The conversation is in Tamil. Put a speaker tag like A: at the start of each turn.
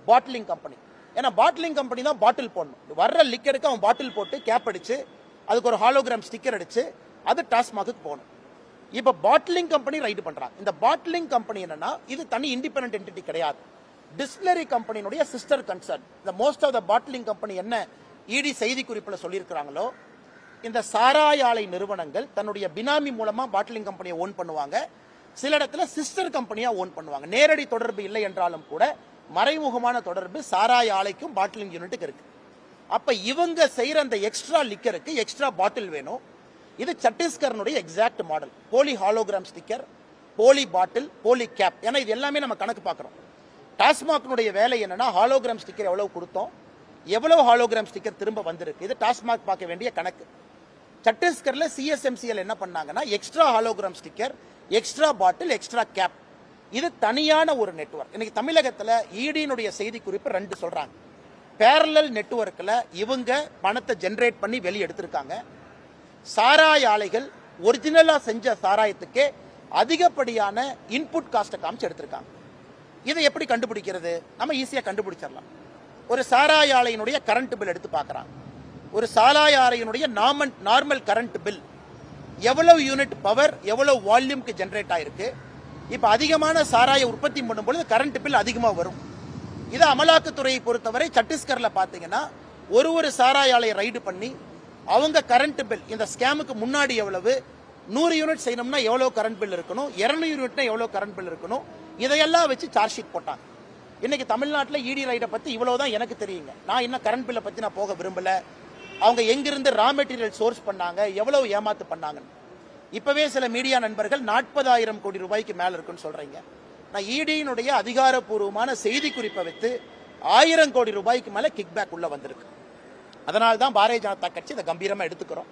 A: Bottling company. ஏன்னா பாட்டிலிங் கம்பெனி தான் பாட்டில் போடணும். வர்ற லிக்கருக்கு அவன் பாட்டில் போட்டு கேப் அடிச்சு அதுக்கு ஒரு ஹாலோகிராம் ஸ்டிக்கர் அடிச்சு அது டாஸ்மாக்கு போகணும். இப்ப பாட்டிலிங் கம்பெனி ரைடு பண்றாங்க. இந்த பாட்டிலிங் கம்பெனி என்னன்னா இது தனி இண்டிபெண்டன்ட் என்டிட்டி கிடையாது. டிஸ்டிலரி கம்பெனியுடைய சிஸ்டர் கன்சர்ன். இந்த most of the bottling company என்ன இடி செய்தி குறிப்பில் சொல்லியிருக்கிறாங்களோ, இந்த சாராய ஆலை நிறுவனங்கள் தன்னுடைய பினாமி மூலமா பாட்டிலிங் கம்பெனியை ஓன் பண்ணுவாங்க. சில இடத்துல சிஸ்டர் கம்பெனியா ஓன் பண்ணுவாங்க. நேரடி தொடர்பு இல்லை என்றாலும் கூட மறைமுகமான தொடர்பு சாராய ஆலைக்கும் பாட்டிலிங் யூனிட்டுக்கு இருக்கு. அப்ப இவங்க செய்யற அந்த எக்ஸ்ட்ரா லிக்கருக்கு எக்ஸ்ட்ரா பாட்டில் வேணும். இது சத்தீஸ்கர்னுடைய எக்ஸாக்ட் மாடல். போலி ஹாலோகிராம் ஸ்டிக்கர், போலி பாட்டில், போலி கேப். ஏன்னா இது எல்லாமே நம்ம கணக்கு பார்க்கிறோம். டாஸ்மாக்னுடைய வேலை என்னன்னா ஹாலோகிராம் ஸ்டிக்கர் எவ்வளவு கொடுத்தோம், எவ்வளவு ஹாலோகிராம் ஸ்டிக்கர் திரும்ப வந்திருக்கு, இது டாஸ்மாக் பார்க்க வேண்டிய கணக்கு. சத்தீஸ்கர்ல சிஎஸ்எம்சிஎல் என்ன பண்ணாங்கன்னா எக்ஸ்ட்ரா ஹாலோகிராம் ஸ்டிக்கர், எக்ஸ்ட்ரா பாட்டில், எக்ஸ்ட்ரா கேப், இது தனியான ஒரு நெட்வொர்க். இன்னைக்கு தமிழகத்துல ஈடியினுடைய செய்தி குறிப்பு 2 சொல்றாங்க. பேரலல் நெட்வொர்க்ல இவங்க பணத்தை ஜெனரேட் பண்ணி வெளியே எடுத்திருக்காங்க. சாராய ஆலைகள் ஒரிஜினலா செஞ்ச சாராயத்துக்கே அதிகப்படியான இன்புட் காஸ்ட்டை காமிச்சு எடுத்திருக்காங்க. இதை எப்படி கண்டுபிடிக்கிறது? நம்ம ஈஸியா கண்டுபிடிச்சிடலாம். ஒரு சாராய ஆலையினுடைய கரண்ட் பில் எடுத்து பார்க்கறாங்க. ஒரு சாராய ஆலையினுடைய நார்மல் கரண்ட் பில் எவ்வளவு யூனிட் பவர், எவ்வளவு வால்யூம்க்கு ஜெனரேட் ஆயிருக்கு. இப்ப அதிகமான சாராய உற்பத்தி பண்ணும்போது கரண்ட் பில் அதிகமா வரும். இது அமலாக்கத்துறையை பொறுத்தவரை சத்தீஸ்கர்ல பாத்தீங்கன்னா ஒரு சாராய ஆலையை ரைடு பண்ணி அவங்க கரண்ட் பில் இந்த ஸ்கேமுக்கு முன்னாடி எவ்வளவு, 100 யூனிட் செய்யணும்னா எவ்வளவு கரண்ட் பில் இருக்கணும், 200 யூனிட்னா எவ்வளவு கரண்ட் பில் இருக்கணும், இதையெல்லாம் வச்சு சார்ஜ் ஷீட் போட்டாங்க. இன்னைக்கு தமிழ்நாட்டில் இடி ரைடை பத்தி இவ்வளவுதான் எனக்கு தெரியுங்க. நான் இன்னும் கரண்ட் பில்லை பத்தி நான் போக விரும்பல. அவங்க எங்கிருந்து ரா மெட்டீரியல் சோர்ஸ் பண்ணாங்க, எவ்வளவு ஏமாத்து பண்ணாங்க. இப்பவே சில மீடியா நண்பர்கள் 40,000 கோடி ரூபாய்க்கு மேல இருக்குன்னு சொல்றீங்க. நான் இடியினுடைய அதிகாரப்பூர்வமான செய்தி குறிப்பை வைத்து 1000 கோடி ரூபாய்க்கு மேல கிக் பேக் உள்ள வந்திருக்கு. அதனால்தான் பாரதிய ஜனதா கட்சி இதை கம்பீரமா எடுத்துக்கிறோம்.